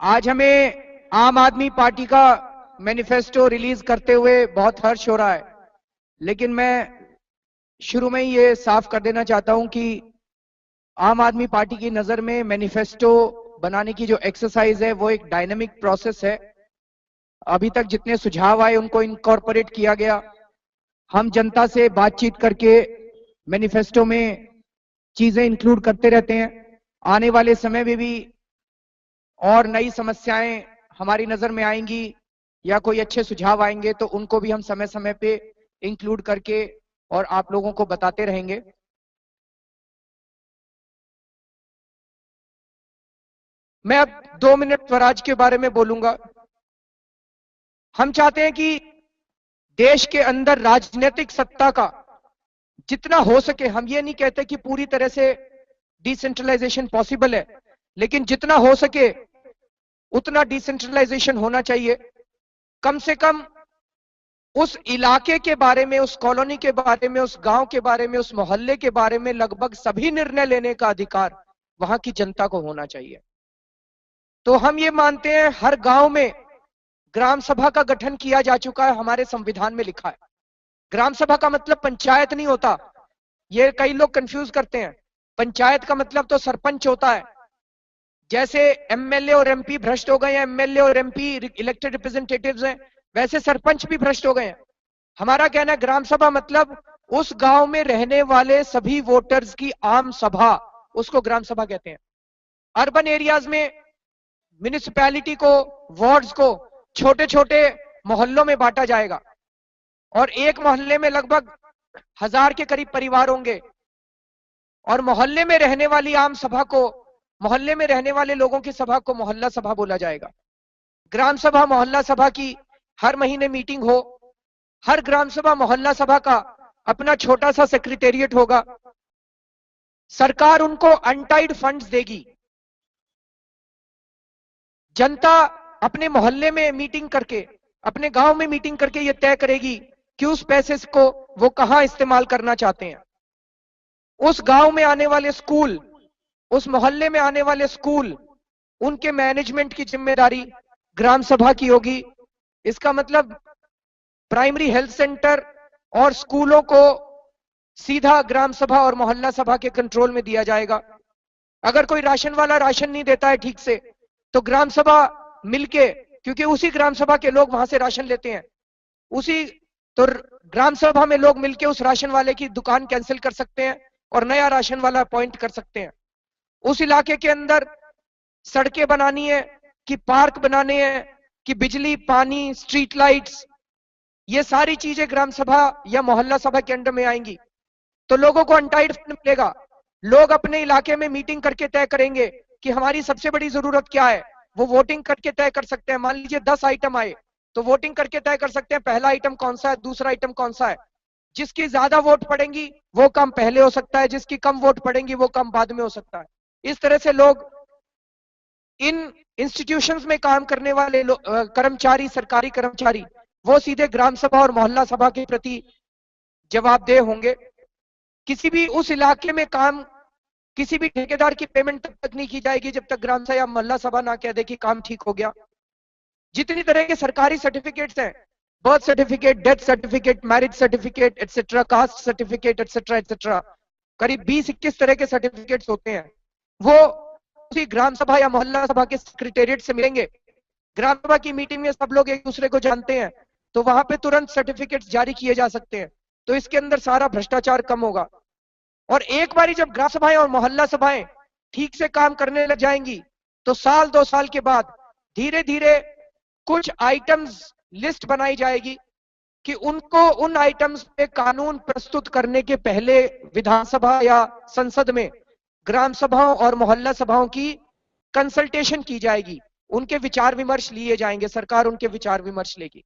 आज हमें आम आदमी पार्टी का मैनिफेस्टो रिलीज करते हुए बहुत हर्ष हो रहा है, लेकिन मैं शुरू में ही ये साफ कर देना चाहता हूं कि आम आदमी पार्टी की नजर में मैनिफेस्टो बनाने की जो एक्सरसाइज है वो एक डायनामिक प्रोसेस है। अभी तक जितने सुझाव आए उनको इनकॉर्पोरेट किया गया। हम जनता से बातचीत करके मैनिफेस्टो में चीजें इंक्लूड करते रहते हैं। आने वाले समय में भी और नई समस्याएं हमारी नजर में आएंगी या कोई अच्छे सुझाव आएंगे तो उनको भी हम समय समय पे इंक्लूड करके और आप लोगों को बताते रहेंगे। मैं अब 2 मिनट स्वराज के बारे में बोलूंगा। हम चाहते हैं कि देश के अंदर राजनीतिक सत्ता का जितना हो सके, हम ये नहीं कहते कि पूरी तरह से डिसेंट्रलाइजेशन पॉसिबल है, लेकिन जितना हो सके उतना डिसेंट्रलाइजेशन होना चाहिए। कम से कम उस इलाके के बारे में, उस कॉलोनी के बारे में, उस गांव के बारे में, उस मोहल्ले के बारे में लगभग सभी निर्णय लेने का अधिकार वहां की जनता को होना चाहिए। तो हम ये मानते हैं हर गांव में ग्राम सभा का गठन किया जा चुका है, हमारे संविधान में लिखा है। ग्राम सभा का मतलब पंचायत नहीं होता, ये कई लोग कंफ्यूज करते हैं। पंचायत का मतलब तो सरपंच होता है। जैसे एमएलए और एमपी भ्रष्ट हो गए हैं, एमएलए और एमपी इलेक्टेड रिप्रेजेंटेटिव्स हैं, वैसे सरपंच भी भ्रष्ट हो गए हैं। हमारा कहना है ग्राम सभा मतलब उस गांव में रहने वाले सभी वोटर्स की आम सभा, उसको ग्राम सभा कहते हैं। अर्बन एरियाज में म्युनिसिपैलिटी को, वार्ड्स को छोटे छोटे मोहल्लों में बांटा जाएगा और एक मोहल्ले में लगभग 1000 के करीब परिवार होंगे और मोहल्ले में रहने वाली आम सभा को, मोहल्ले में रहने वाले लोगों की सभा को मोहल्ला सभा बोला जाएगा। ग्राम सभा मोहल्ला सभा की हर महीने मीटिंग हो। हर ग्राम सभा मोहल्ला सभा का अपना छोटा सा सेक्रेटेरिएट होगा। सरकार उनको अनटाइड फंड्स देगी। जनता अपने मोहल्ले में मीटिंग करके, अपने गांव में मीटिंग करके यह तय करेगी कि उस पैसे को वो कहां इस्तेमाल करना चाहते हैं। उस गांव में आने वाले स्कूल, उस मोहल्ले में आने वाले स्कूल, उनके मैनेजमेंट की जिम्मेदारी ग्राम सभा की होगी। इसका मतलब प्राइमरी हेल्थ सेंटर और स्कूलों को सीधा ग्राम सभा और मोहल्ला सभा के कंट्रोल में दिया जाएगा। अगर कोई राशन वाला राशन नहीं देता है ठीक से, तो ग्राम सभा मिलके, क्योंकि उसी ग्राम सभा के लोग वहां से राशन लेते हैं, उसी तो ग्राम सभा में लोग मिलके उस राशन वाले की दुकान कैंसिल कर सकते हैं और नया राशन वाला अपॉइंट कर सकते हैं। उस इलाके के अंदर सड़कें बनानी है कि पार्क बनाने हैं कि बिजली, पानी, स्ट्रीट लाइट्स, ये सारी चीजें ग्राम सभा या मोहल्ला सभा के अंडर में आएंगी। तो लोगों को अनटाइड फंड मिलेगा। लोग अपने इलाके में मीटिंग करके तय करेंगे कि हमारी सबसे बड़ी जरूरत क्या है। वो वोटिंग करके तय कर सकते हैं। मान लीजिए 10 आइटम आए तो वोटिंग करके तय कर सकते हैं पहला आइटम कौन सा है, दूसरा आइटम कौन सा है। जिसकी ज्यादा वोट पड़ेंगी वो काम पहले हो सकता है, जिसकी कम वोट पड़ेंगी वो काम बाद में हो सकता है। इस तरह से लोग, इन इंस्टीट्यूशंस में काम करने वाले कर्मचारी, सरकारी कर्मचारी, वो सीधे ग्राम सभा और मोहल्ला सभा के प्रति जवाबदेह होंगे। किसी भी उस इलाके में काम, किसी भी ठेकेदार की पेमेंट तब तक नहीं की जाएगी जब तक ग्राम सभा या मोहल्ला सभा ना कह दे कि काम ठीक हो गया। जितनी तरह के सरकारी सर्टिफिकेट्स हैं, birth certificate, death certificate, marriage certificate etcetera, caste certificate etcetera etcetera, करीब 20-21 तरह के सर्टिफिकेट्स होते हैं। वो उसी ग्राम सभा या मोहल्ला सभा के सेक्रेटेरिएट से मिलेंगे। ग्राम सभा की मीटिंग में सब लोग एक दूसरे को जानते हैं, तो वहां पे तुरंत सर्टिफिकेट्स जारी किए जा सकते हैं। तो इसके अंदर सारा भ्रष्टाचार कम होगा। और एक बारी जब ग्राम सभाएं और मोहल्ला सभाएं ठीक से काम करने लग जाएंगी तो साल 2 साल के बाद धीरे धीरे कुछ आइटम्स लिस्ट बनाई जाएगी कि उनको, उन आइटम्स पे कानून प्रस्तुत करने के पहले विधानसभा या संसद में ग्राम सभाओं और मोहल्ला सभाओं की कंसल्टेशन की जाएगी। उनके विचार विमर्श लिए जाएंगे, सरकार उनके विचार विमर्श लेगी।